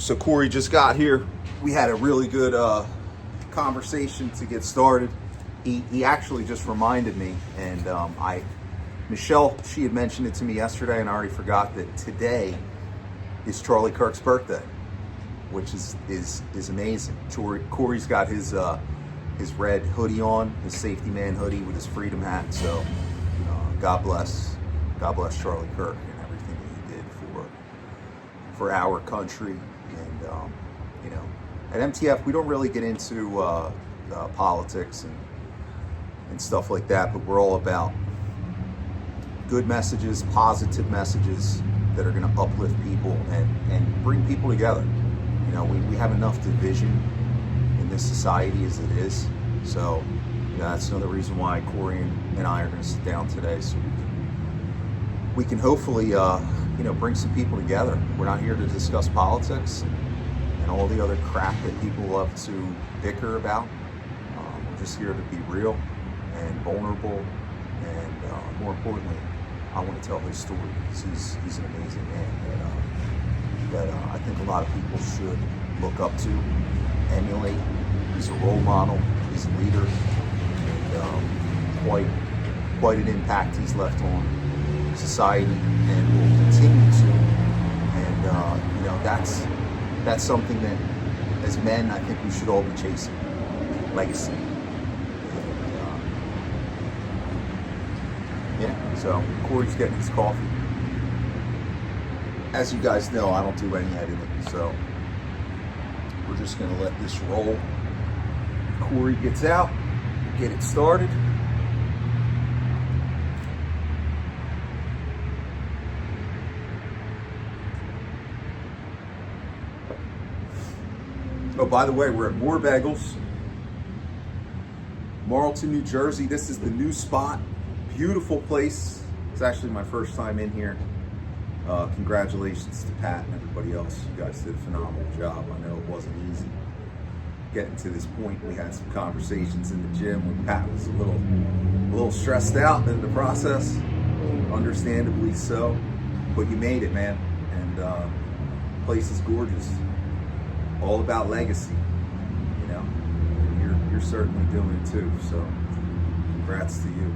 So Corey just got here. We had a really good conversation to get started. He actually just reminded me, and Michelle, she had mentioned it to me yesterday, and I already forgot that today is Charlie Kirk's birthday, which is amazing. Corey's got his red hoodie on, his Safetyman hoodie with his Freedom hat. So God bless Charlie Kirk and everything that he did for our country. And at MTF we don't really get into politics and stuff like that, but we're all about good messages, positive messages that are going to uplift people and bring people together. We have enough division in this society as it is. So that's another reason why Corey and I are going to sit down today, so we can hopefully bring some people together. We're not here to discuss politics and all the other crap that people love to bicker about. We're just here to be real and vulnerable, and more importantly, I want to tell his story, because he's an amazing man that I think a lot of people should look up to, emulate. He's a role model, he's a leader, and quite an impact he's left on society, and will continue to. And that's something that, as men, I think we should all be chasing. Legacy. So Corey's getting his coffee. As you guys know, I don't do any editing, so we're just gonna let this roll. Corey gets out, get it started. Oh, by the way, we're at More Bagels, Marlton, New Jersey. This is the new spot. Beautiful place. It's actually my first time in here. Congratulations to Pat and everybody else. You guys did a phenomenal job. I know it wasn't easy getting to this point. We had some conversations in the gym when Pat was a little stressed out in the process, understandably so. But you made it, man. And the place is gorgeous. All about legacy. You're certainly doing it too. So congrats to you.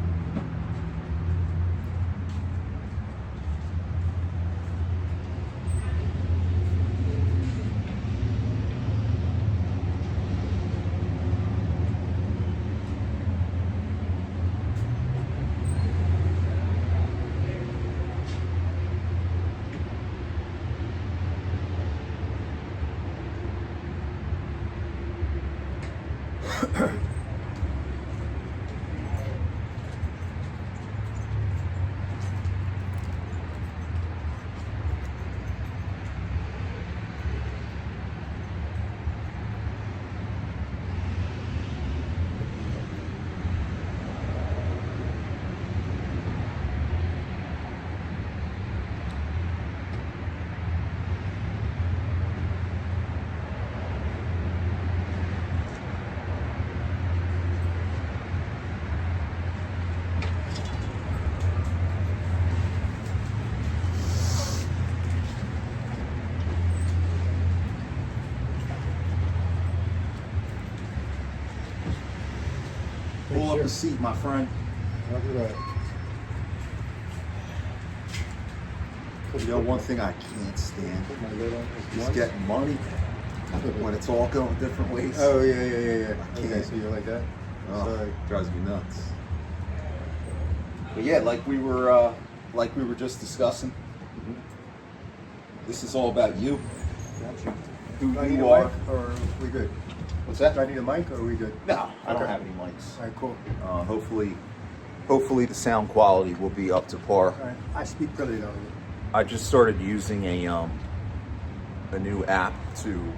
Pull up a seat, my friend. Roger that. One thing I can't stand is getting money when it's all going different ways. Oh, yeah. I can't. Okay, so you're like that? Oh, Sorry. drives me nuts. But yeah, like we were just discussing, this is all about you. Gotcha. Who Do I you need a are. mic, or are we good? What's that? Do I need a mic, or are we good? No, I don't Okay. have any mics. All right, cool. Hopefully the sound quality will be up to par. All right. I speak pretty loudly. I just started using a new app to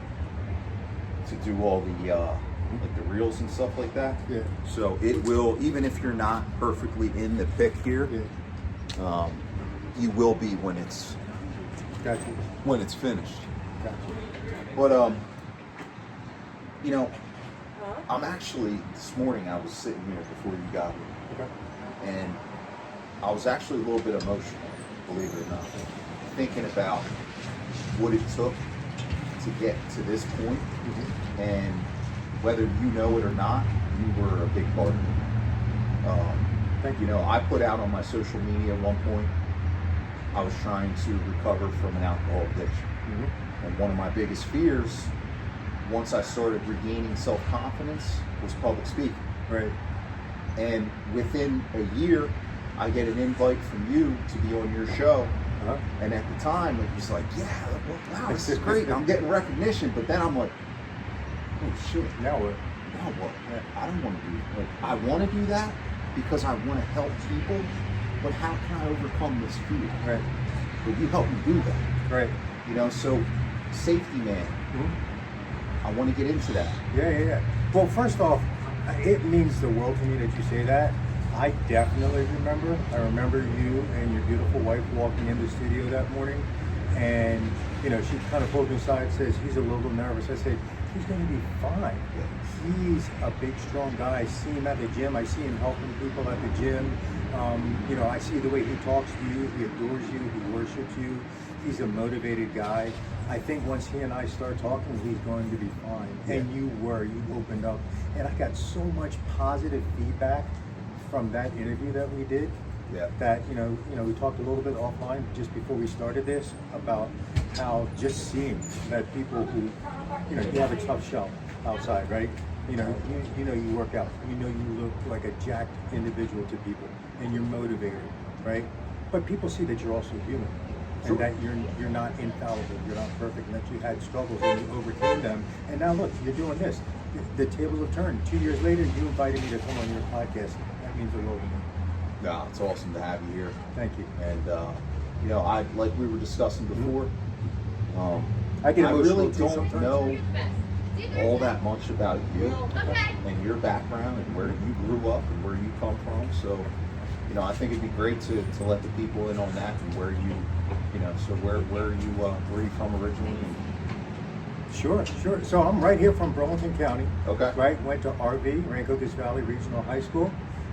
do all the like the reels and stuff like that. Yeah. So it will, even if you're not perfectly in the pic here, Yeah. You will be when it's Gotcha. finished. Gotcha. But I'm actually, this morning I was sitting here before you got here, Okay. and I was actually a little bit emotional, believe it or not, thinking about what it took to get to this point, and whether you know it or not, you were a big part of it. Thank You you. know, I put out on my social media at one point, I was trying to recover from an alcohol addiction. And one of my biggest fears, once I started regaining self-confidence, was public speaking. Right. And within a year, I get an invite from you to be on your show. Uh-huh. And at the time, it was like, yeah, wow, this is great. I'm getting recognition. But then I'm like, oh shit. Now what? Now what? Yeah. I don't want to do like I want to do that because I want to help people. But how can I overcome this fear? Right. But you help me do that. Right. You know, so Safetyman, I want to get into that. Yeah. Well, first off, it means the world to me that you say that. I definitely remember. I remember you and your beautiful wife walking in the studio that morning, and you know, she kind of pulled me aside and says, he's a little nervous. I said, he's going to be fine. He's a big, strong guy. I see him at the gym. I see him helping people at the gym. You know, I see the way he talks to you. He adores you. He worships you. He's a motivated guy. I think once he and I start talking, he's going to be fine. Yeah. And you opened up. And I got so much positive feedback from that interview that we did. Yeah. That, you know, we talked a little bit offline just before we started this about how just seeing that people who, you know, you have a tough shell outside, right? You know, you work out. You know, you look like a jacked individual to people, and you're motivated, right? But people see that you're also human, Sure. and that you're not infallible, you're not perfect, and that you had struggles and you overcame them. And now look, you're doing this. The tables have turned. 2 years later, you invited me to come on your podcast. That means the world to me. No, it's awesome to have you here. Thank you. And you know, I like we were discussing before. I get emotional really too don't sometimes. know all that much about you and your background and where you grew up and where you come from. So, you know, I think it'd be great to let the people in on that and where you know, so where you from originally. Sure. So I'm right here from Burlington County. Okay. Right. Went to RV, Rancocas Valley Regional High School.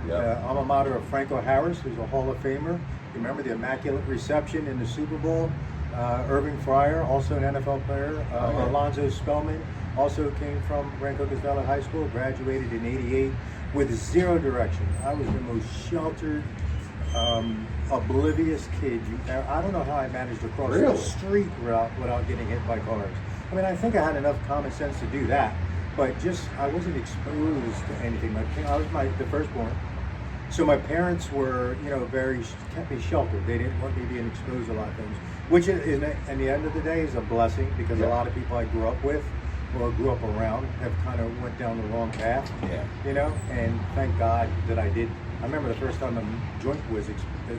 Yeah. Alma mater of Franco Harris, who's a Hall of Famer. You remember the Immaculate Reception in the Super Bowl? Irving Fryer, also an NFL player. Alonzo Spellman also came from Rancocas Valley High School, graduated in '88 with zero direction. I was the most sheltered, oblivious kid. I don't know how I managed to cross Really? the street without getting hit by cars. I mean, I think I had enough common sense to do that, but just I wasn't exposed to anything. I was the firstborn, so my parents were, you know, kept me sheltered. They didn't want me being exposed to a lot of things, which in the end of the day is a blessing because a lot of people I grew up with or grew up around have kind of went down the wrong path. Yeah. You know, and thank God that I did. I remember the first time a joint was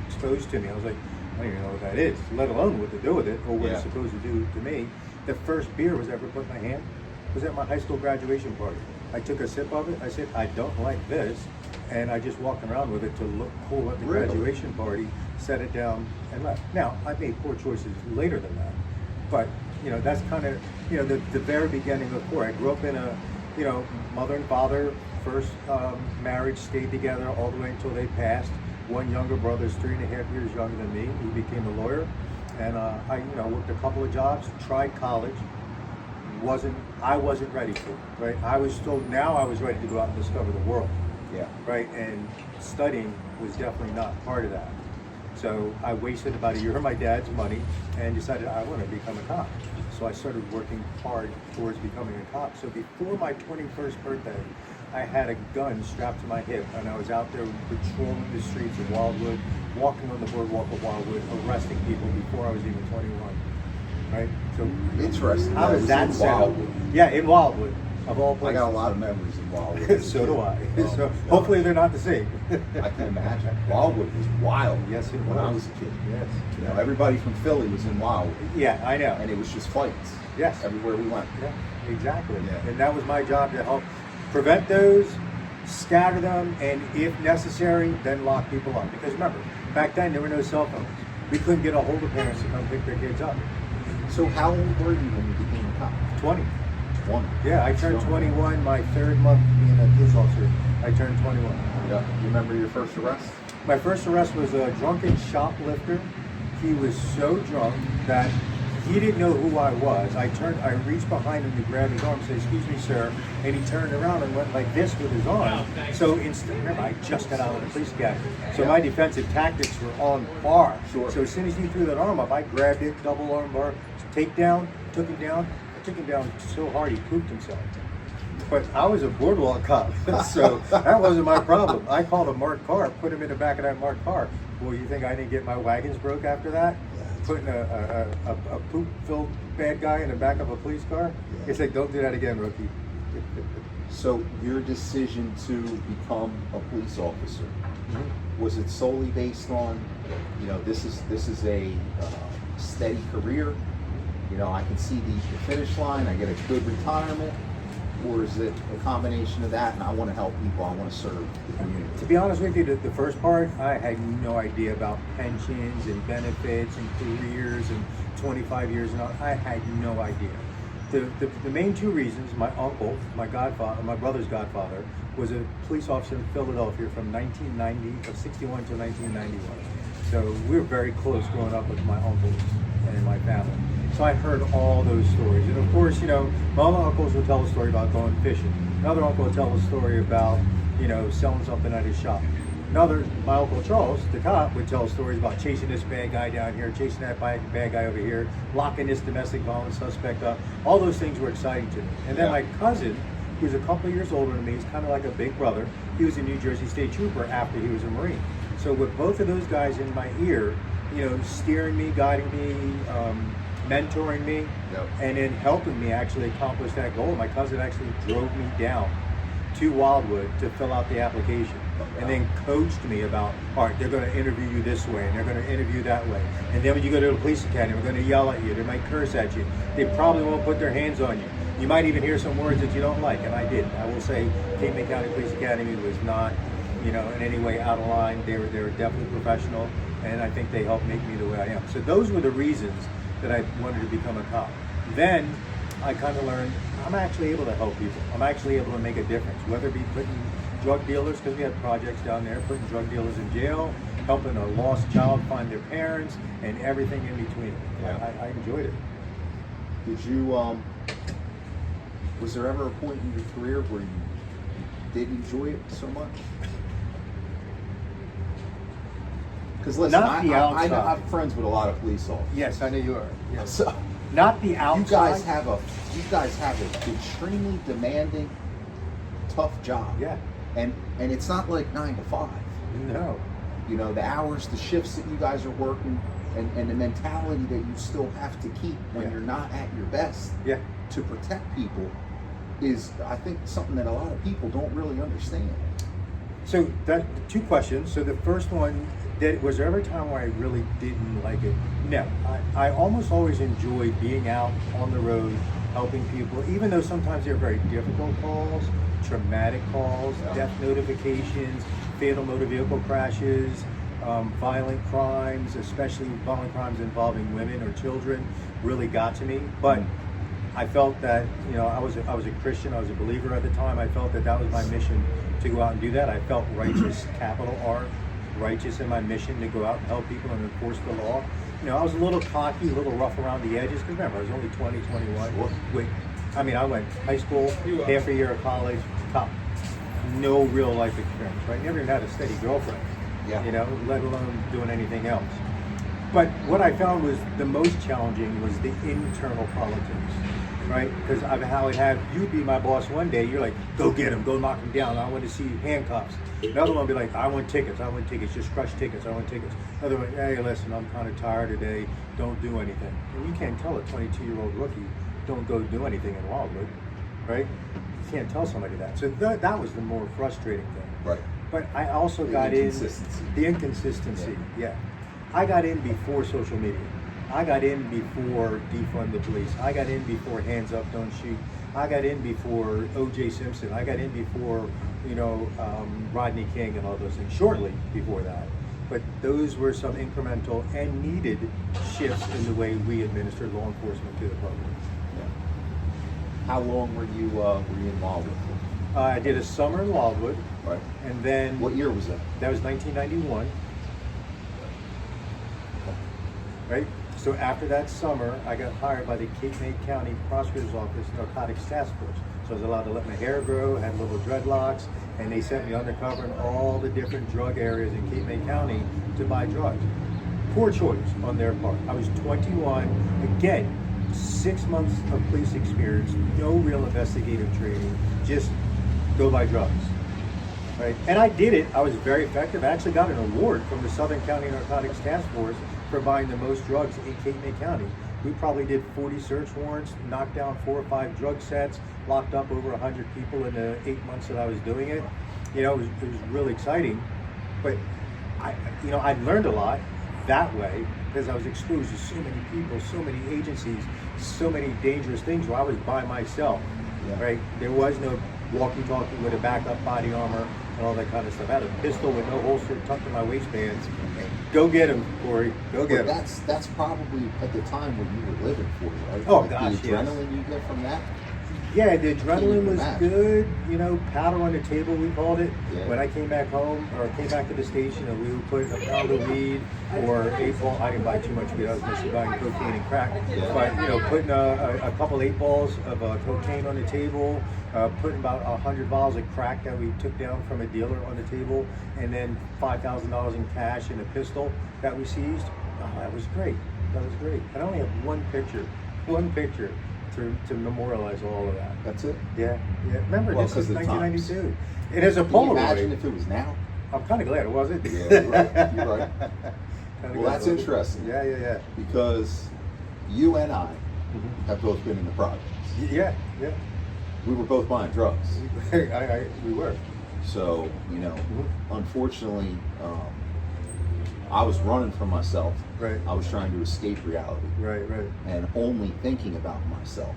exposed to me. I was like, I don't even know what that is, let alone what to do with it or what it's supposed to do to me. The first beer was ever put in my hand was at my high school graduation party. I took a sip of it. I said, I don't like this. And I just walked around with it to look cool at the graduation party, set it down, and left. Now, I made poor choices later than that. But, you know, that's kind of, you know, the very beginning of poor. I grew up in a, you know, mother and father, first marriage, stayed together all the way until they passed. One younger brother is 3.5 years younger than me. He became a lawyer. And I, you know, worked a couple of jobs, tried college. I wasn't ready for it, right? I was ready to go out and discover the world. Yeah. Right, and studying was definitely not part of that. So I wasted about a year of my dad's money and decided I want to become a cop. So I started working hard towards becoming a cop. So before my 21st birthday, I had a gun strapped to my hip and I was out there patrolling the streets of Wildwood, walking on the boardwalk of Wildwood, arresting people before I was even 21. Right? So Interesting. how does that sound? Yeah, in Wildwood. Of all I places. got a lot of memories in Wildwood. So do I. So hopefully they're not the same. I can imagine. Wildwood was wild. Yes, it when I was. was a kid. Yes. You know, everybody from Philly was in Wildwood, Yeah, I know. and it was just fights. Yes. Everywhere we went. Yeah, exactly. Yeah. And that was my job to help prevent those, scatter them, and if necessary, then lock people up. Because remember, back then there were no cell phones. We couldn't get a hold of parents to come pick their kids up. So how old were you when you became a cop? 20. 20. Yeah, I turned Young. 21 my third month being a police officer. I turned 21. Yeah. You remember your first arrest? My first arrest was a drunken shoplifter. He was so drunk that He didn't know who I was. I reached behind him to grab his arm and said, "Excuse me, sir," and he turned around and went like this with his arm. So remember, I just got out of the police academy. So my defensive tactics were on par. Sure. So as soon as he threw that arm up, I grabbed it, double arm bar, takedown, took him down. I took him down so hard he pooped himself. But I was a boardwalk cop, so that wasn't my problem. I called a marked car, put him in the back of that marked car. Well, you think I didn't get my wagons broke after that? Putting a poop-filled bad guy in the back of a police car? It's like, don't do that again, rookie. So your decision to become a police officer, was it solely based on, this is a steady career? I can see the finish line, I get a good retirement, or is it a combination of that and I want to help people, I want to serve the community? To be honest with you, the first part, I had no idea about pensions and benefits and careers and 25 years and all. I had no idea. The main two reasons, my uncle, my brother's godfather, was a police officer in Philadelphia from 61 to 1991. So we were very close growing up with my uncles and my family. So I heard all those stories. And of course, my other uncles would tell a story about going fishing. Another uncle would tell a story about, selling something at his shop. My Uncle Charles, the cop, would tell stories about chasing this bad guy down here, chasing that bad guy over here, locking this domestic violence suspect up. All those things were exciting to me. And then my cousin, who's a couple of years older than me, he's kind of like a big brother. He was a New Jersey State Trooper after he was a Marine. So with both of those guys in my ear, steering me, guiding me, mentoring me, and then helping me actually accomplish that goal. My cousin actually drove me down to Wildwood to fill out the application, and then coached me about, all right, they're going to interview you this way, and they're going to interview that way, and then when you go to the police academy, we're going to yell at you, they might curse at you, they probably won't put their hands on you. You might even hear some words that you don't like, and I did. I will say, Cape May County Police Academy was not, in any way out of line. They were definitely professional, and I think they helped make me the way I am. So those were the reasons that I wanted to become a cop. Then I kind of learned I'm actually able to help people. I'm actually able to make a difference, whether it be putting drug dealers, because we had projects down there, putting drug dealers in jail, helping a lost child find their parents, and everything in between. Yeah. I enjoyed it. Did you, was there ever a point in your career where you did enjoy it so much? Because listen, I have friends with a lot of police officers. Yes, I know you are. Yes. So, not the outside. You guys have an extremely demanding, tough job. Yeah. And it's not like 9 to 5. No. The hours, the shifts that you guys are working, and the mentality that you still have to keep when you're not at your best to protect people is, I think, something that a lot of people don't really understand. So two questions. So the first one, was there ever a time where I really didn't like it? No. I almost always enjoyed being out on the road, helping people, even though sometimes they're very difficult calls, traumatic calls, death notifications, fatal motor vehicle crashes, violent crimes, especially violent crimes involving women or children, really got to me. But I felt that, I was a Christian, I was a believer at the time. I felt that was my mission to go out and do that. I felt righteous, capital R, righteous in my mission to go out and help people and enforce the law. I was a little cocky, a little rough around the edges, because remember, I was only 20, 21. I went high school, half a year of college, cop. No real life experience, right? Never even had a steady girlfriend, let alone doing anything else. But what I found was the most challenging was the internal politics, right? Because how it had you be my boss one day, you're like, go get him, go knock him down, I want to see handcuffs. Another one would be like, I want tickets, just crush tickets, I want tickets. Another one, hey, listen, I'm kind of tired today, don't do anything. And you can't tell a 22-year-old rookie, don't go do anything in Wildwood, right? You can't tell somebody that. So that was the more frustrating thing. Right. But I also got in the inconsistency. Yeah. I got in before social media. I got in before defund the police. I got in before hands up, don't shoot. I got in before O.J. Simpson. I got in before, Rodney King and all those things, shortly before that. But those were some incremental and needed shifts in the way we administer law enforcement to the public. Yeah. How long were you in Wildwood? I did a summer in Wildwood. Right. And then... What year was that? That was 1991. Right? So after that summer, I got hired by the Cape May County Prosecutor's Office Narcotics Task Force. So I was allowed to let my hair grow, had little dreadlocks, and they sent me undercover in all the different drug areas in Cape May County to buy drugs. Poor choice on their part. I was 21, again, 6 months of police experience, no real investigative training, just go buy drugs. Right? And I did it. I was very effective. I actually got an award from the Southern County Narcotics Task Force for buying the most drugs in Cape May County. We probably did 40 search warrants, knocked down 4 or 5 drug sets, locked up over 100 people in the 8 months that I was doing it. You know, it was really exciting. But I learned a lot that way because I was exposed to so many people, so many agencies, so many dangerous things where I was by myself. Yeah. Right? There was no walkie-talkie with a backup body armor and all that kind of stuff. I had a pistol with no holster tucked in my waistbands. Go get him, Corey. Go get him. That's probably at the time when you were living for it, right? Oh, like gosh, the adrenaline you get from that. Yeah, the adrenaline was good. You know, powder on the table, we called it. Yeah. When I came back home or came back to the station, and we would put a pound of weed or 8 ball. I didn't buy too much weed. I was mostly buying cocaine and crack. Yeah. But putting a couple 8 balls of cocaine on the table, putting about 100 bottles of crack that we took down from a dealer on the table, and then $5,000 in cash and a pistol that we seized. Oh, that was great. That was great. I only have one picture to memorialize all of that. That's it? Yeah. Remember, this is 1992. It is a Polaroid. Imagine if it was now. I'm kind of glad it wasn't. Yeah, you're right. You're right. Well, that's interesting. Yeah. Because you and I have both been in the projects. Yeah. We were both buying drugs. We were. So, unfortunately, I was running from myself. Right. I was trying to escape reality. Right. And only thinking about myself.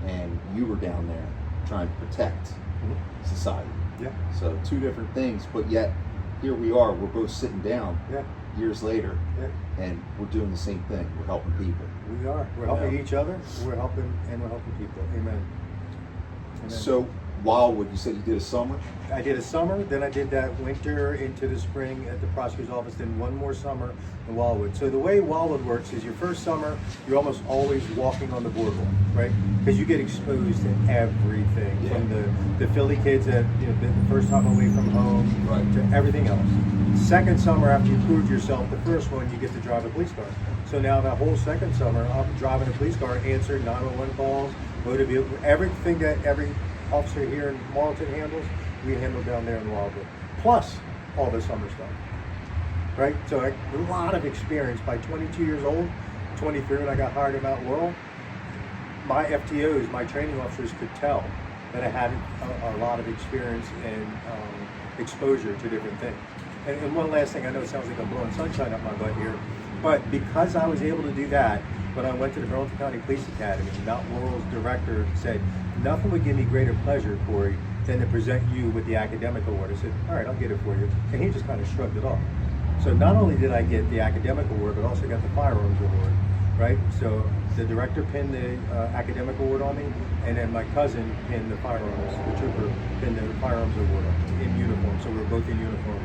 And you were down there trying to protect society. Yeah. So 2 different things, but yet here we are. We're both sitting down years later, and we're doing the same thing. We're helping people. We are. We're helping each other. We're helping people. Amen. So Wildwood, you said you did a summer? I did a summer, then I did that winter into the spring at the prosecutor's office, then one more summer in Wildwood. So the way Wildwood works is your first summer, you're almost always walking on the boardwalk, right? Because you get exposed to everything, from the Philly kids that the first time away from home to everything else. Second summer, after you proved yourself, the first one, you get to drive a police car. So now that whole second summer, I'm driving a police car, answering 911 calls, motor vehicle, everything that every officer here in Marlton handles, we handle down there in Wildwood. Plus all the summer stuff, right? So a lot of experience. By 22 years old, 23 when I got hired at Mount Laurel, my FTOs, my training officers could tell that I had a lot of experience and exposure to different things. And one last thing, I know it sounds like I'm blowing sunshine up my butt here, but because I was able to do that, when I went to the Burlington County Police Academy, Mount Laurel's director said, nothing would give me greater pleasure, Corey, than to present you with the academic award. I said, all right, I'll get it for you. And he just kind of shrugged it off. So not only did I get the academic award, but also got the firearms award, right? So the director pinned the academic award on me, and then my cousin pinned the firearms, the trooper pinned the firearms award on me in uniform. So we were both in uniform.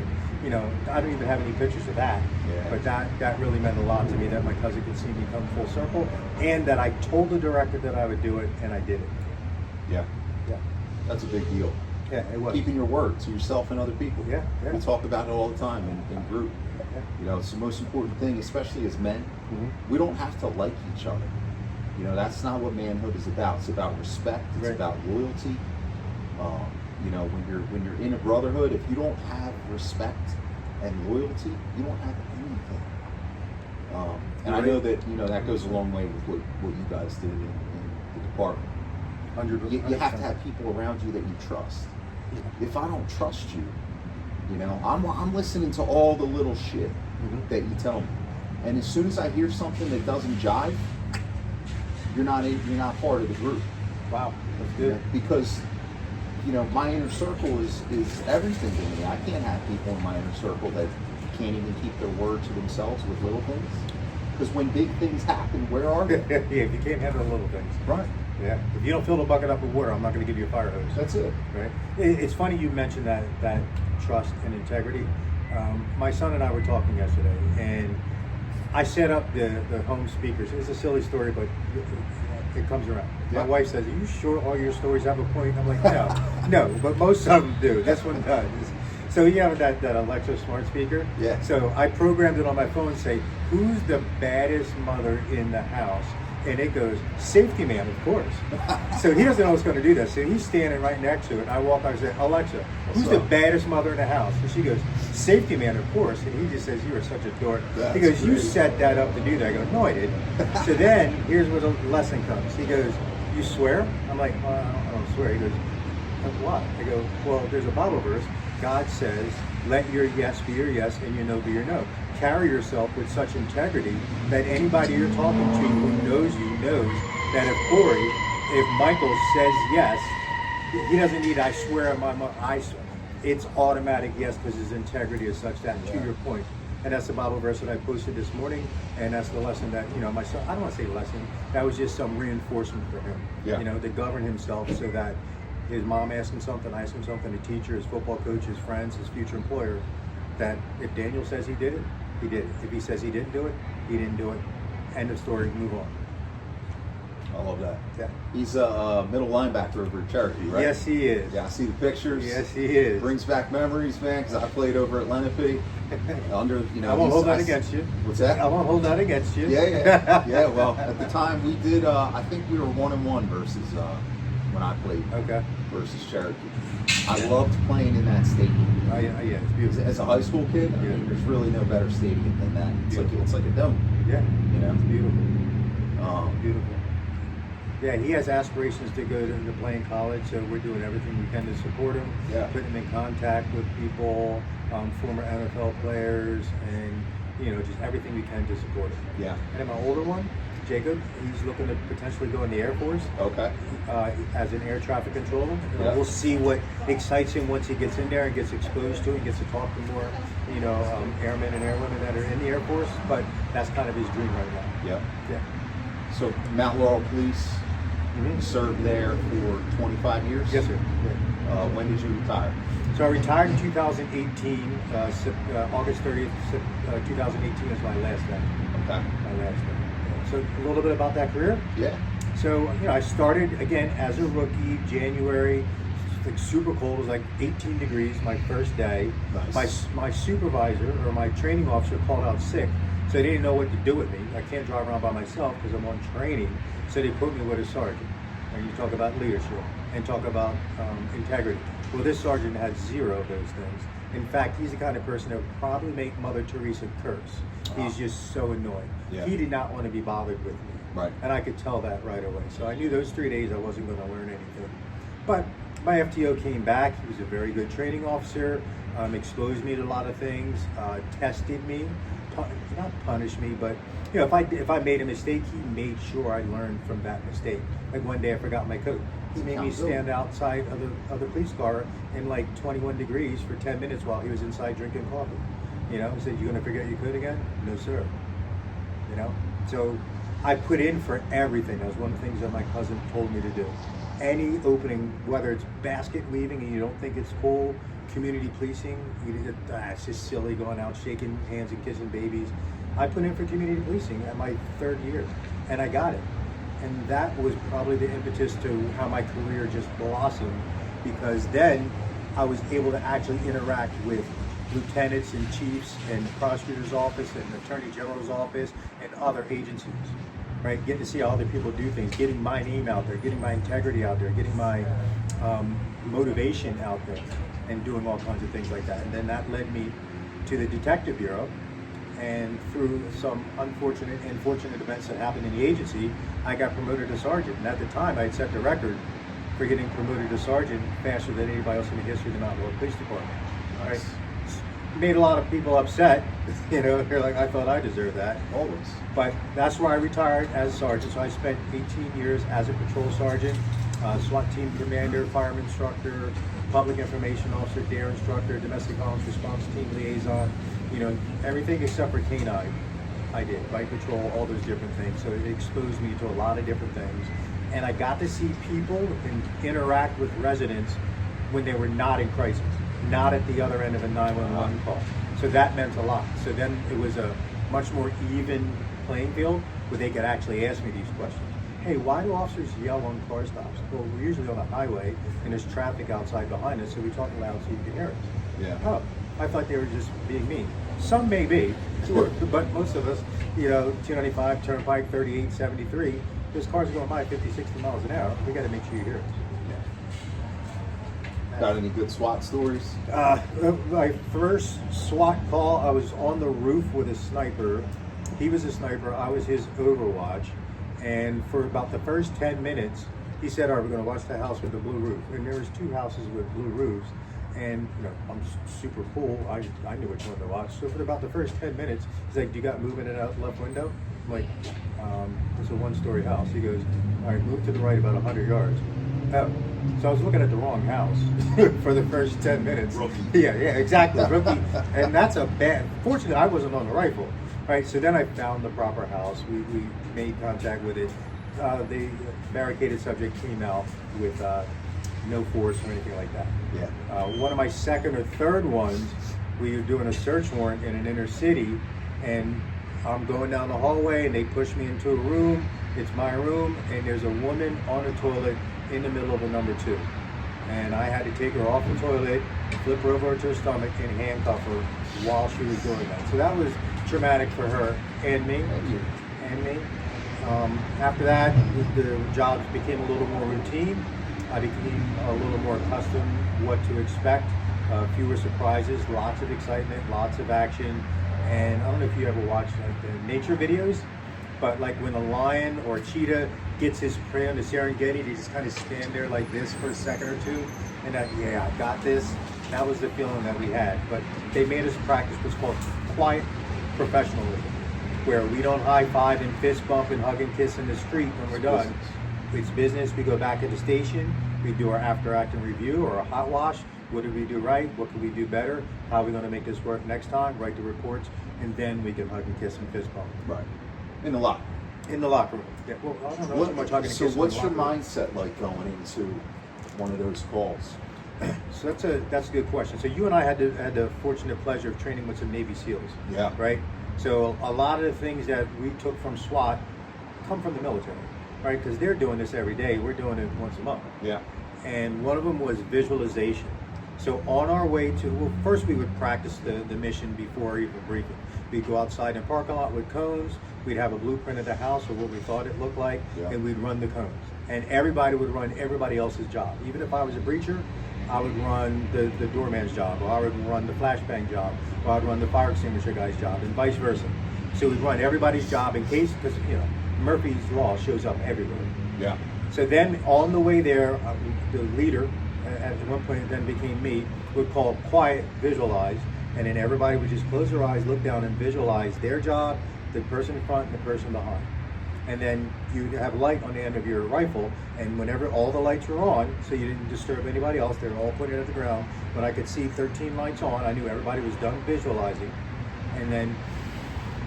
I don't even have any pictures of that, but that really meant a lot to me, that my cousin could see me come full circle, and that I told the director that I would do it, and I did it. Yeah. That's a big deal. Yeah, it was. Keeping your word to yourself and other people. Yeah. We talk about it all the time in group. It's the most important thing, especially as men. We don't have to like each other. That's not what manhood is about. It's about respect. It's about loyalty. When you're in a brotherhood, if you don't have respect and loyalty, you don't have anything. And I know that that goes a long way with what you guys did in the department. 100%. You have to have people around you that you trust. If I don't trust you, I'm listening to all the little shit that you tell me, and as soon as I hear something that doesn't jive, you're not part of the group. Wow, that's good. Because my inner circle is everything to me. I can't have people in my inner circle that can't even keep their word to themselves with little things. Because when big things happen, where are they? If you can't handle the little things. Right. Yeah. If you don't fill the bucket up with water, I'm not going to give you a fire hose. That's it. Right. It's funny you mentioned that trust and integrity. My son and I were talking yesterday, and I set up the home speakers. It's a silly story, but it comes around. Yeah. My wife says, "Are you sure all your stories have a point?" I'm like, no, but most of them do. This one does. So you have that Alexa smart speaker. Yeah. So I programmed it on my phone, say, "Who's the baddest mother in the house?" And it goes, "Safetyman, of course." So he doesn't know what's going to do that. So he's standing right next to it. And I walk out and say, "Alexa, who's the baddest mother in the house?" And she goes, "Safetyman, of course." And he just says, "You are such a dork." He goes, "You set that up to do that." I go, "No, I didn't." So then here's where the lesson comes. He goes, "You swear?" I'm like, "Well, I don't swear." He goes, "What?" I go, "Well, there's a Bible verse. God says, let your yes be your yes and your no be your no. Carry yourself with such integrity that anybody you're talking to who knows you knows that if Corey, if Michael says yes, he doesn't need, I swear on my mother, it's automatic yes because his integrity is such that, to your point." And that's the Bible verse that I posted this morning, and that's the lesson that, my son, I don't want to say lesson, that was just some reinforcement for him, to govern himself so that his mom asked him something, I asked him something, the teacher, his football coach, his friends, his future employer, that if Daniel says he did it, he did it. If he says he didn't do it, he didn't do it. End of story, move on. I love that. Yeah. He's a middle linebacker over at Cherokee, right? Yes, he is. Yeah, I see the pictures. Yes, he is. Brings back memories, man, because I played over at Lenape. I won't hold that against you. What's that? I won't hold that against you. Yeah. Well, at the time we did. I think we were 1-1 versus when I played. Okay. Versus Cherokee. I loved playing in that stadium. Oh, yeah, it's beautiful. As a high school kid, I mean, there's really no better stadium than that. It's like a dome. Yeah. It's beautiful. Beautiful. Yeah, he has aspirations to go to play in college, so we're doing everything we can to support him. Yeah. Putting him in contact with people, former NFL players, and just everything we can to support him. Yeah. And then my older one, Jacob, he's looking to potentially go in the Air Force. Okay. As an air traffic controller. Yeah. We'll see what excites him once he gets in there and gets exposed to it, and gets to talk to more, airmen and airwomen that are in the Air Force. But that's kind of his dream right now. Yeah. So Mount Laurel Police served there for 25 years? Yes, sir. When did you retire? So I retired in 2018. August 30th, 2018 is my last day. Okay. My last day. So a little bit about that career. Yeah. So, I started again as a rookie, January, like super cold, it was like 18 degrees my first day. Nice. My supervisor or my training officer called out sick, so they didn't know what to do with me. I can't drive around by myself because I'm on training, so they put me with a sergeant. And you talk about leadership and talk about integrity. Well, this sergeant had zero of those things. In fact, he's the kind of person that would probably make Mother Teresa curse. He's just so annoying. Yeah. He did not want to be bothered with me. Right. And I could tell that right away. So I knew those 3 days I wasn't going to learn anything. But my FTO came back. He was a very good training officer, exposed me to a lot of things, tested me, not punished me, but if I made a mistake, he made sure I learned from that mistake. Like one day I forgot my coat. He made me stand outside of the police car in like 21 degrees for 10 minutes while he was inside drinking coffee. He said, "You gonna forget your coat again?" "No, sir." So I put in for everything. That was one of the things that my cousin told me to do. Any opening, whether it's basket weaving and you don't think it's cool, community policing, it's just silly going out shaking hands and kissing babies. I put in for community policing at my 3rd year, and I got it. And that was probably the impetus to how my career just blossomed, because then I was able to actually interact with lieutenants and chiefs and the prosecutor's office and the attorney general's office and other agencies, right? Getting to see how other people do things, getting my name out there, getting my integrity out there, getting my motivation out there, and doing all kinds of things like that. And then that led me to the Detective Bureau, and through some unfortunate and fortunate events that happened in the agency, I got promoted to sergeant. And at the time, I had set the record for getting promoted to sergeant faster than anybody else in the history of the Mount Laurel Police Department. Nice. Right? Made a lot of people upset. They're like, I thought I deserved that. Always. But that's where I retired as sergeant. So I spent 18 years as a patrol sergeant, SWAT team commander, fireman instructor, public information officer, DARE instructor, domestic violence response team liaison. Everything except for canine I did, right? Patrol, all those different things. So it exposed me to a lot of different things. And I got to see people and interact with residents when they were not in crisis, not at the other end of a 911 call. So that meant a lot. So then it was a much more even playing field where they could actually ask me these questions. Hey, why do officers yell on car stops? Well, we're usually on a highway and there's traffic outside behind us, so we talk loud so you can hear us. Yeah. Oh, I thought they were just being mean. Some may be, Sure. but most of us, 295, Turnpike, 38, 73, those cars are going by 50, 60 miles an hour. We got to make sure you hear us. Got any good SWAT stories? My first SWAT call, I was on the roof with a sniper. He was a sniper, I was his overwatch. And for about the first 10 minutes, he said, all right, we're going to watch the house with the blue roof. And there was 2 houses with blue roofs. And I'm super cool. I knew which one to watch. So for about the first 10 minutes, he's like, do you got movement in that left window? I'm like, it's a 1-story house. He goes, all right, move to the right about 100 yards. Oh, so I was looking at the wrong house for the first 10 minutes. Rookie. Yeah, exactly, rookie. And that's a bad, fortunately I wasn't on the rifle. Right, so then I found the proper house. We made contact with it. The barricaded subject came out with no force or anything like that. Yeah. One of my second or third ones, we were doing a search warrant in an inner city, and I'm going down the hallway, and they push me into a room. It's my room, and there's a woman on a toilet in the middle of a number 2. And I had to take her off the toilet, flip her over to her stomach, and handcuff her while she was doing that. So that was traumatic for her and me. After that, the jobs became a little more routine. I became a little more accustomed what to expect. Fewer surprises, lots of excitement, lots of action. And I don't know if you ever watched the nature videos, but like when a lion or a cheetah gets his prey on the Serengeti, they just kind of stand there like this for a second or two, and that, I got this. That was the feeling that we had. But they made us practice what's called quiet professionalism, where we don't high five and fist bump and hug and kiss in the street when we're done. It's business. We go back at the station. We do our after action review or a hot wash. What did we do right? What can we do better? How are we going to make this work next time? Write the reports, and then we can hug and kiss and fist bump. Right. In the locker. In the locker room. Yeah. Well, I don't know so much hugging and kissing. So what's your in the locker room. mindset like going into one of those calls? So that's a good question. So you and I had the fortunate pleasure of training with some Navy SEALs. Yeah. Right. So a lot of the things that we took from SWAT come from the military, right? Because they're doing this every day. We're doing it once a month. Yeah. And one of them was visualization. So on our way to, well, first we would practice the mission before even briefing. We'd go outside in the parking lot with cones. We'd have a blueprint of the house or what we thought it looked like, and we'd run the cones. And everybody would run everybody else's job. Even if I was a breacher, I would run the doorman's job, or I would run the flashbang job, or I'd run the fire extinguisher guy's job, and vice versa. So we'd run everybody's job in case, because Murphy's Law shows up everywhere. Yeah. So then on the way there, the leader, at one point it then became me, would call quiet, visualize, and then everybody would just close their eyes, look down, and visualize their job, the person in front, and the person behind. And then you have light on the end of your rifle, and whenever all the lights were on, so you didn't disturb anybody else, they were all pointed at the ground. When I could see 13 lights on, I knew everybody was done visualizing. And then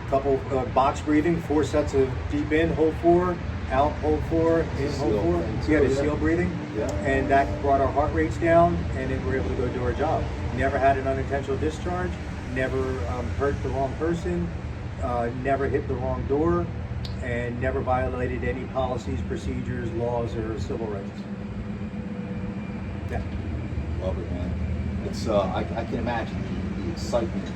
a couple box breathing, 4 sets of deep in, hold 4, out, hold 4, in, hold 4. Yeah, the seal breathing. Yeah. And that brought our heart rates down, and then we were able to go do our job. Never had an unintentional discharge, never hurt the wrong person, never hit the wrong door, and never violated any policies, procedures, laws, or civil rights. Yeah. Love it, man. It's I can imagine the excitement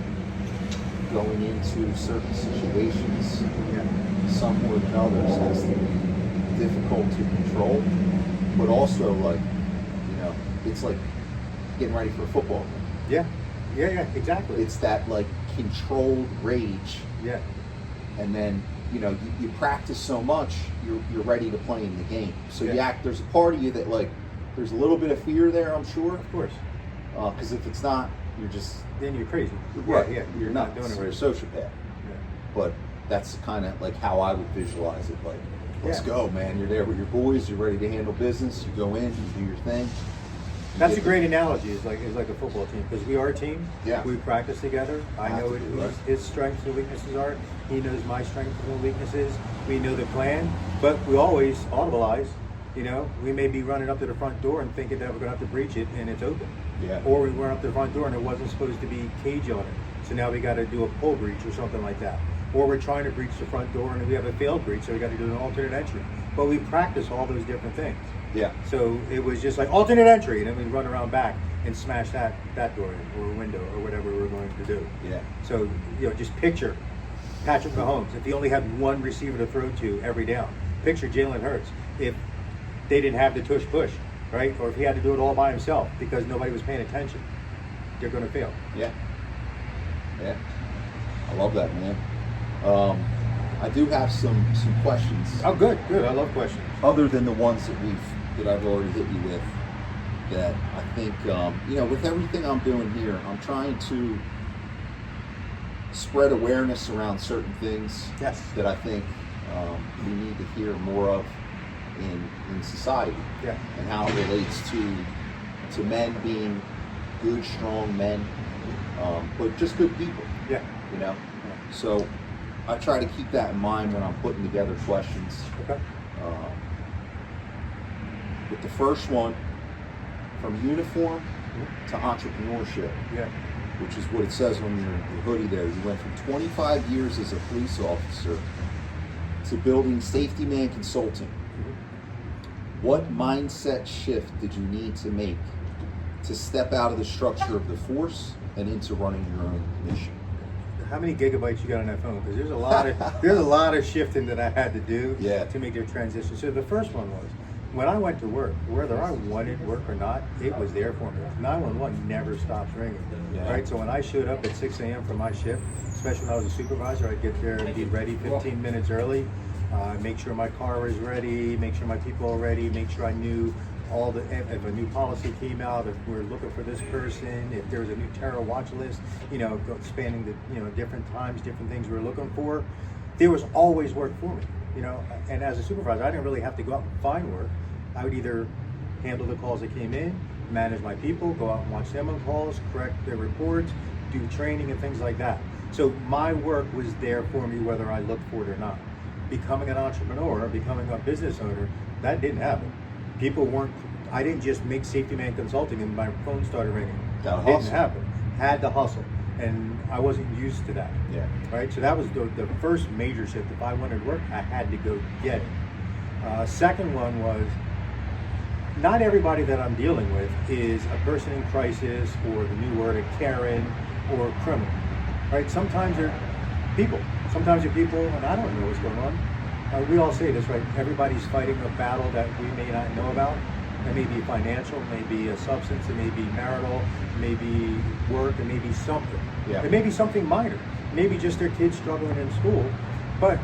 going into certain situations. Yeah. Some more than others has to be difficult to control, but also it's like getting ready for a football game. Yeah, exactly. It's that like controlled rage. Yeah. And then you practice so much, you're ready to play in the game. So there's a part of you that there's a little bit of fear there, I'm sure. Of course. Because if it's not, Then you're crazy. Right. Yeah. You're not doing it. You're a sociopath. Yeah. But that's kind of like how I would visualize it. Like, let's go, man. You're there with your boys. You're ready to handle business. You go in, you do your thing. That's a great analogy. It's like a football team, because we are a team. Yeah. We practice together. I know what his strengths and weaknesses are. He knows my strengths and weaknesses. We know the plan, but we always audibilize. We may be running up to the front door and thinking that we're going to have to breach it, and it's open. Yeah. Or we run up to the front door and there wasn't supposed to be cage on it, so now we got to do a pull breach or something like that. or we're trying to breach the front door and we have a failed breach, so we got to do an alternate entry. But we practice all those different things. Yeah. So it was just like alternate entry, and then we run around back and smash that door or window or whatever we were going to do. Yeah. So, you know, just picture Patrick Mahomes if he only had one receiver to throw to every down. Picture Jalen Hurts if they didn't have the tush push, right? Or if he had to do it all by himself because nobody was paying attention. They're going to fail. Yeah. Yeah. I love that, man. I do have some questions. Oh, good. I love questions. Other than the ones that I've already hit you with, that I think, you know, with everything I'm doing here, I'm trying to spread awareness around certain things. Yes. That I think we need to hear more of in society. Yeah. And how it relates to men being good, strong men, but just good people. Yeah. You know? So I try to keep that in mind when I'm putting together questions. Okay. With the first one, from uniform to entrepreneurship, Yeah. which is what it says on your hoodie there. You went from 25 years as a police officer to building Safetyman Consulting. What mindset shift did you need to make to step out of the structure of the force and into running your own mission? How many gigabytes you got on that phone? Because there's a lot of shifting that I had to do to make the transition. So the first one was when I went to work, whether I wanted work or not, it was there for me. 911 never stops ringing, right? So when I showed up at 6 a.m. for my shift, especially when I was a supervisor, I'd get there and be ready 15 minutes early, make sure my car was ready, make sure my people are ready, make sure I knew if a new policy came out, if we're looking for this person, if there was a new terror watch list, you know, spanning the, you know, different times, different things we were looking for, there was always work for me, you know. And as a supervisor, I didn't really have to go out and find work. I would either handle the calls that came in, manage my people, go out and watch them on calls, correct their reports, do training and things like that. So my work was there for me whether I looked for it or not. Becoming an entrepreneur, becoming a business owner, that didn't happen. People weren't, I didn't just make Safetyman Consulting and my phone started ringing. That didn't happen. Had to hustle. And I wasn't used to that. Yeah. Right? So that was the first major shift. If I wanted work, I had to go get it. Second one was, not everybody that I'm dealing with is a person in crisis, or the new word, a Karen, or a criminal. Right? Sometimes they're people. Sometimes they're people, and I don't know what's going on. We all say this, right? Everybody's fighting a battle that we may not know about. It may be financial, it may be a substance, it may be marital, it may be work, it may be something. Yeah. It may be something minor. Maybe just their kids struggling in school. But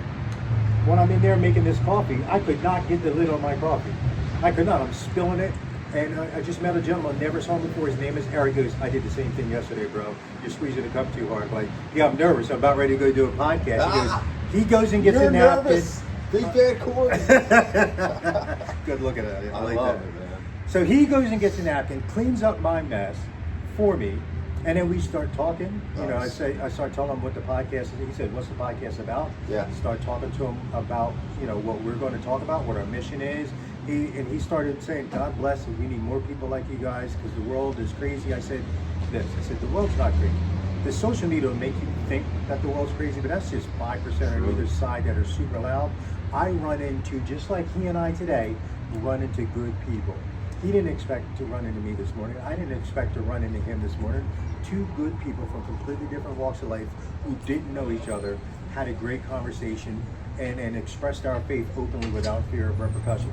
when I'm in there making this coffee, I could not get the lid on my coffee. I could not. I'm spilling it. And I just met a gentleman, never saw him before. His name is Eric. He goes, I did the same thing yesterday, bro. You're squeezing the cup too hard. Like, yeah, I'm nervous. I'm about ready to go do a podcast. He goes and gets a napkin. Big bad cord. Good looking at it. I like love that. it, man. So he goes and gets a napkin, cleans up my mess for me, and then we start talking. You know, I start telling him what the podcast is. He said, "What's the podcast about?" Yeah. Start talking to him about, you know, what we're going to talk about, what our mission is. He started saying, "God bless it. We need more people like you guys because the world is crazy." I said, "This." I said, "The world's not crazy. The social media will make you think that the world's crazy, but that's just 5% on either side that are super loud." I run into, just like he and I today, run into good people. He didn't expect to run into me this morning. I didn't expect to run into him this morning. Two good people from completely different walks of life who didn't know each other, had a great conversation, and expressed our faith openly without fear of repercussion.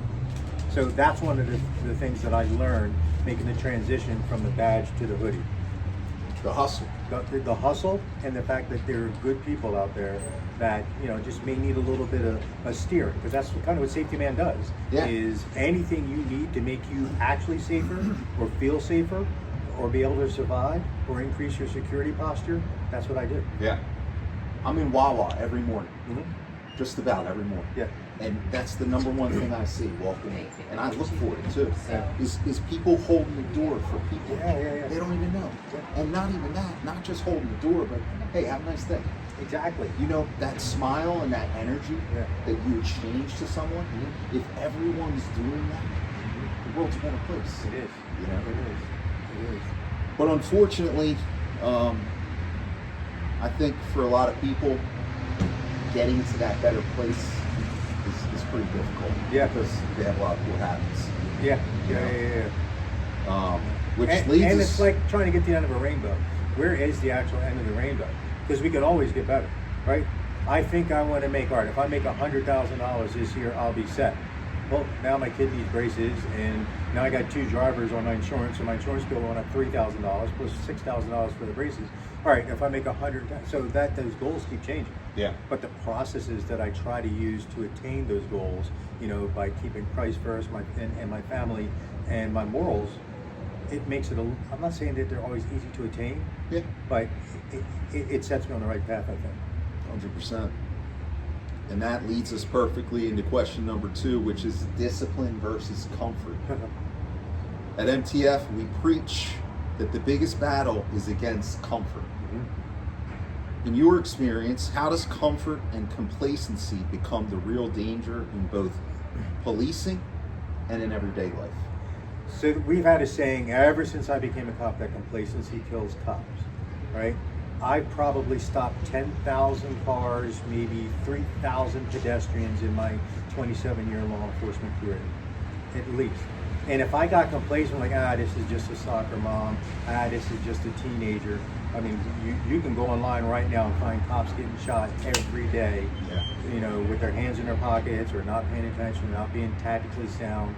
So that's one of the things that I learned making the transition from the badge to the hoodie. The hustle. The hustle, and the fact that there are good people out there that, you know, just may need a little bit of a steering, because that's kind of what Safetyman does. Yeah. Is anything you need to make you actually safer or feel safer or be able to survive or increase your security posture, that's what I do. Yeah. I'm in Wawa every morning. Mm-hmm. Just about every morning. Yeah. And that's the number one thing I see walking in. And I look for it too. Yeah. Is people holding the door for people. Yeah. They don't even know. Yeah. And not even that, not just holding the door, but hey, have a nice day. Exactly. You know, that smile and that energy that you exchange to someone, if everyone's doing that, the world's a better place. It is. You know? It is. But unfortunately, I think for a lot of people, getting to that better place is pretty difficult. Yeah. Because they have a lot of cool habits. Yeah. You know? Yeah. Which and leads us... it's like trying to get to the end of a rainbow. Where is the actual end of the rainbow? Because we could always get better, right? I think I want to make art. If I make $100,000 this year, I'll be set. Well, now my kid needs braces, and now I got 2 drivers on my insurance, so my insurance bill went up $3,000 plus $6,000 for the braces. All right, if I make 100, so that those goals keep changing. Yeah. But the processes that I try to use to attain those goals, you know, by keeping Christ first, and my family and my morals, it makes it. I'm not saying that they're always easy to attain. Yeah. But it sets me on the right path, I think. 100%. And that leads us perfectly into question number 2, which is discipline versus comfort. At MTF, we preach that the biggest battle is against comfort. In your experience, how does comfort and complacency become the real danger in both policing and in everyday life? So we've had a saying ever since I became a cop that complacency kills cops, right? I've probably stopped 10,000 cars, maybe 3,000 pedestrians in my 27-year law enforcement career, at least. And if I got complacent, like, this is just a soccer mom, this is just a teenager. I mean, you can go online right now and find cops getting shot every day, you know, with their hands in their pockets or not paying attention, not being tactically sound.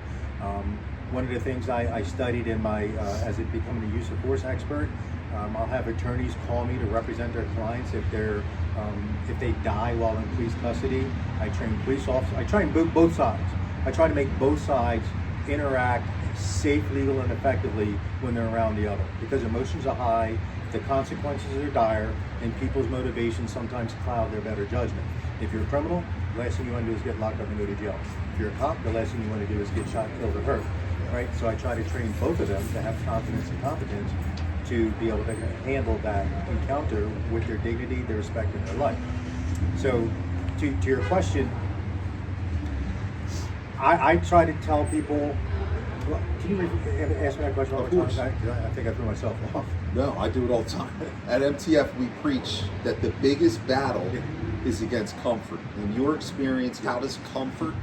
One of the things I studied in my, as becoming a use of force expert, I'll have attorneys call me to represent their clients if they die while in police custody. I train police officers. I train both sides. I try to make both sides interact safe, legal, and effectively when they're around the other. Because emotions are high, the consequences are dire, and people's motivations sometimes cloud their better judgment. If you're a criminal, the last thing you want to do is get locked up and go to jail. If you're a cop, the last thing you want to do is get shot, killed, or hurt. Right? So I try to train both of them to have confidence and competence to be able to handle that encounter with their dignity, their respect, and their life. So to your question, I try to tell people, well, can you ask me that question one more time? I think I threw myself off. No, I do it all the time. At MTF, we preach that the biggest battle is against comfort. In your experience, how does comfort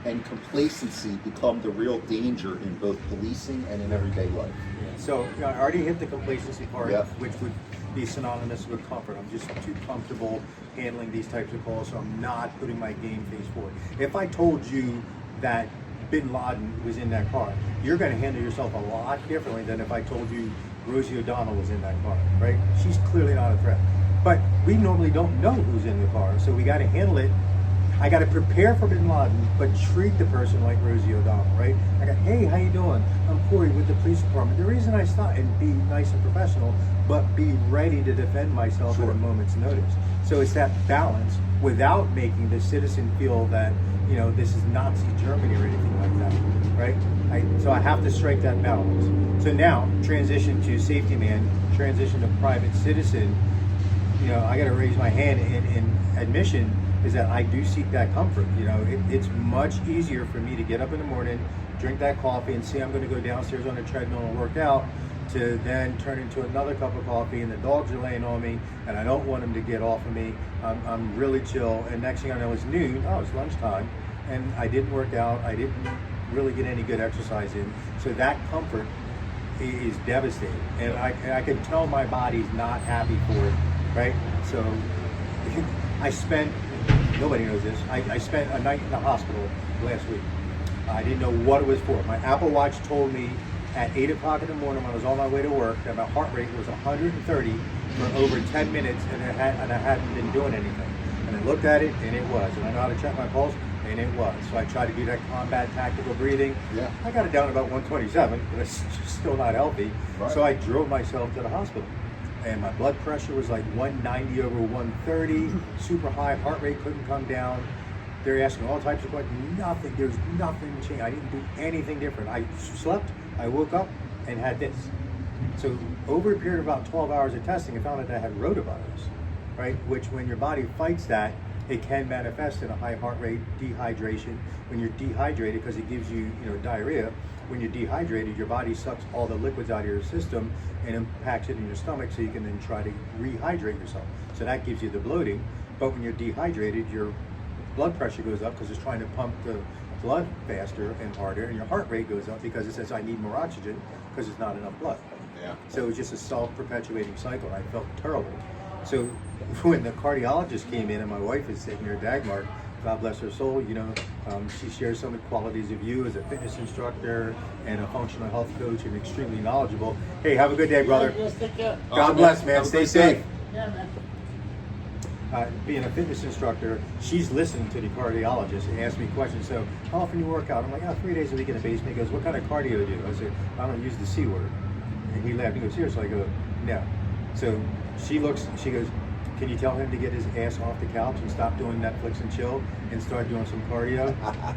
and complacency become the real danger in both policing and in everyday life? So I already hit the complacency part, Yep. which would be synonymous with comfort. I'm just too comfortable handling these types of calls, so I'm not putting my game face forward. If I told you that Bin Laden was in that car, you're going to handle yourself a lot differently than if I told you Rosie O'Donnell was in that car, right? She's clearly not a threat. But we normally don't know who's in the car, so we got to handle it. I got to prepare for Bin Laden, but treat the person like Rosie O'Donnell, right? I got, hey, how you doing? I'm Corey with the police department. The reason I stopped, and be nice and professional, but be ready to defend myself at a moment's notice. So it's that balance without making the citizen feel that, you know, this is Nazi Germany or anything like that, right? So I have to strike that balance. So now, transition to safety man, transition to private citizen, you know, I got to raise my hand in admission is that I do seek that comfort. You know, it's much easier for me to get up in the morning, drink that coffee, and see I'm going to go downstairs on the treadmill and work out, to then turn into another cup of coffee, and the dogs are laying on me, and I don't want them to get off of me. I'm really chill, and next thing I know, it's noon. Oh, it's lunchtime, and I didn't work out. I didn't really get any good exercise in. So that comfort is devastating, and I can tell my body's not happy for it, right? So I spent. Nobody knows this. I spent a night in the hospital last week. I didn't know what it was for. My Apple Watch told me at 8 o'clock in the morning when I was on my way to work that my heart rate was 130 for over 10 minutes, and I hadn't been doing anything. And I looked at it, and it was. And I know how to check my pulse, and it was. So I tried to do that combat tactical breathing. Yeah. I got it down to about 127, but it's still not healthy. Right. So I drove myself to the hospital. And my blood pressure was like 190 over 130, super high, heart rate couldn't come down. They're asking all types of questions. Nothing, there's nothing changed. I didn't do anything different. I slept, I woke up, and had this. So over a period of about 12 hours of testing, I found out that I had rotavirus, right? Which when your body fights that, it can manifest in a high heart rate, dehydration. When you're dehydrated, because it gives you, diarrhea. When you're dehydrated, your body sucks all the liquids out of your system and impacts it in your stomach, so you can then try to rehydrate yourself. So that gives you the bloating. But when you're dehydrated, your blood pressure goes up because it's trying to pump the blood faster and harder, and your heart rate goes up because it says, I need more oxygen, because there's not enough blood. Yeah. So it was just a self-perpetuating cycle. I felt terrible. So when the cardiologist came in, and my wife is sitting here, Dagmar, God bless her soul, she shares some of the qualities of you as a fitness instructor and a functional health coach, and extremely knowledgeable. Hey, have a good day, brother. God bless, man. Stay safe. Yeah, man. Being a fitness instructor, she's listening to the cardiologist and asks me questions. So, how often you work out? I'm like, 3 days a week in the basement. He goes, what kind of cardio do you do? I said, I don't use the C word. And he laughed. He goes, seriously? I go, no. So she looks, she goes, can you tell him to get his ass off the couch and stop doing Netflix and chill and start doing some cardio?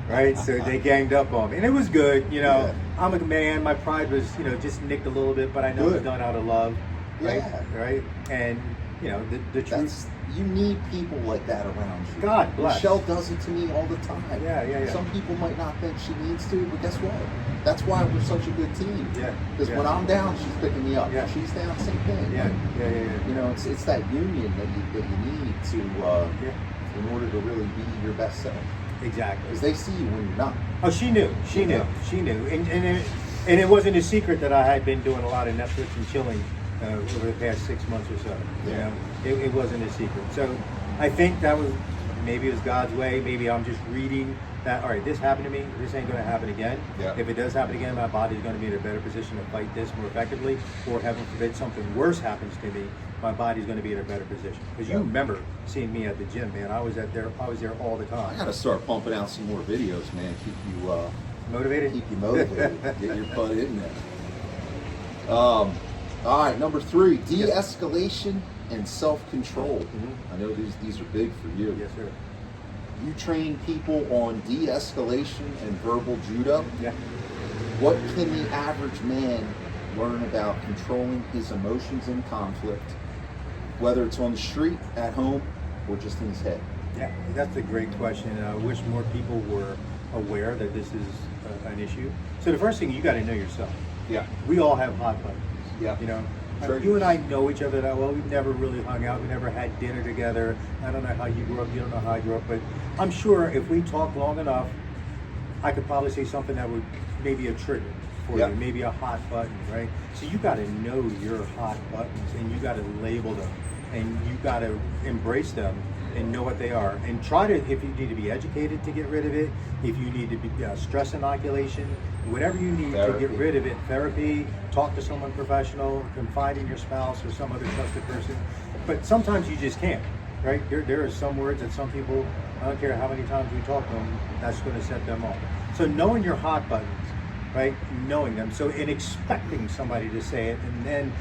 Right? So they ganged up on me. And it was good, Yeah. I'm a man, my pride was, just nicked a little bit, but I know it's done out of love. Right? Yeah. Right? And, the truth. You need people like that around you. God bless. Michelle does it to me all the time. Yeah. Some people might not think she needs to, but guess what? That's why we're such a good team. Yeah. Because when I'm down, she's picking me up. Yeah. When she's down, same thing. Yeah. It's that union that you need to in order to really be your best self. Exactly. Because they see you when you're not. Oh, she knew. She knew. And it wasn't a secret that I had been doing a lot of Netflix and chilling over the past 6 months or so. Yeah. It wasn't a secret. So I think maybe it was God's way. Maybe I'm just reading that, all right, this happened to me. This ain't going to happen again. Yeah. If it does happen again, my body's going to be in a better position to fight this more effectively. Or heaven forbid something worse happens to me, my body's going to be in a better position. Because you remember seeing me at the gym, man. I was there all the time. I got to start pumping out some more videos, man. Keep you Motivated? Keep you motivated. Get your butt in there. All right, number 3, de-escalation and self-control. Mm-hmm. I know these are big for you. Yes, sir. You train people on de-escalation and verbal judo. Yeah. What can the average man learn about controlling his emotions in conflict, whether it's on the street, at home, or just in his head? Yeah, that's a great question, and I wish more people were aware that this is an issue. So the first thing, you got to know yourself. Yeah. We all have hot buttons. Yeah. Sure. You and I know each other that well. We've never really hung out. We never had dinner together. I don't know how you grew up. You don't know how I grew up. But I'm sure if we talk long enough, I could probably say something that would maybe a trigger for you, maybe a hot button, right? So you got to know your hot buttons, and you got to label them, and you got to embrace them and know what they are, and try to, if you need to be educated to get rid of it, if you need to be stress inoculation, whatever you need to get rid of it, therapy, talk to someone professional, confide in your spouse or some other trusted person. But sometimes you just can't, right? There are some words that some people, I don't care how many times we talk to them, that's going to set them off. So knowing your hot buttons, right? Knowing them. So in expecting somebody to say it, and then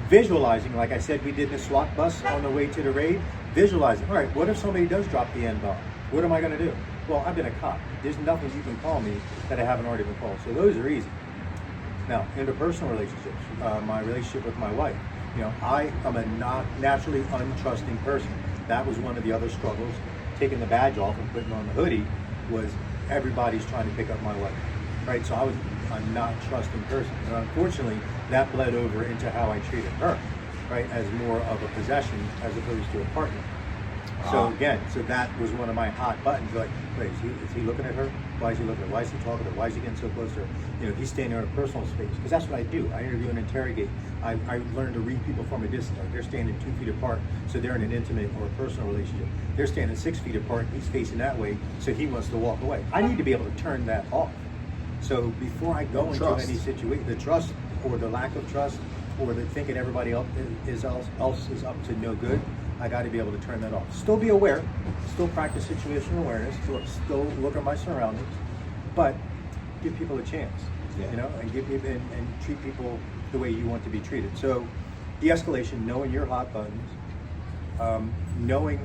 visualizing, like I said, we did the SWAT bus on the way to the raid, visualizing, all right, what if somebody does drop the N-bomb? What am I going to do? Well, I've been a cop. There's nothing you can call me that I haven't already been called. So those are easy. Now, interpersonal relationships, my relationship with my wife, I am a naturally untrusting person. That was one of the other struggles. Taking the badge off and putting on the hoodie was everybody's trying to pick up my wife, right? So I was a not trusting person. And unfortunately, that bled over into how I treated her, right? As more of a possession as opposed to a partner. So again, that was one of my hot buttons. Like, wait, is he looking at her? Why is he looking at her? Why is he talking to her? Why is he getting so close to her? He's standing in a personal space. Because that's what I do. I interview and interrogate. I learn to read people from a distance. Like they're standing 2 feet apart, so they're in an intimate or a personal relationship. They're standing 6 feet apart, he's facing that way, so he wants to walk away. I need to be able to turn that off. So before I go into any situation, the trust or the lack of trust, or the thinking everybody else is up to no good, I got to be able to turn that off. Still be aware, still practice situational awareness, still look at my surroundings, but give people a chance, and give people and treat people the way you want to be treated. So, de-escalation, knowing your hot buttons, knowing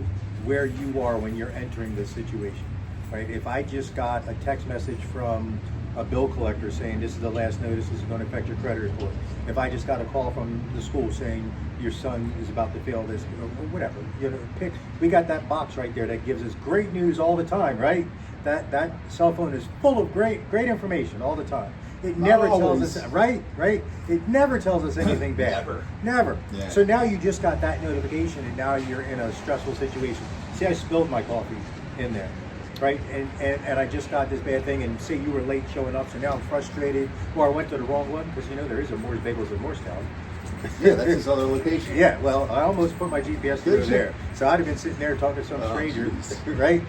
where you are when you're entering the situation, right? If I just got a text message from a bill collector saying this is the last notice, this is going to affect your credit report. If I just got a call from the school saying your son is about to fail this, or whatever, we got that box right there that gives us great news all the time, right? That cell phone is full of great information all the time. It never tells us, right? It never tells us anything bad. Never. Yeah. So now you just got that notification, and now you're in a stressful situation. See, I spilled my coffee in there, right? And I just got this bad thing, and say you were late showing up, so now I'm frustrated, or I went to the wrong one, because there is a Moore's Bagels in Morristown. Yeah, that's his other location. Yeah, well, I almost put my GPS through there. So I'd have been sitting there talking to some stranger, right?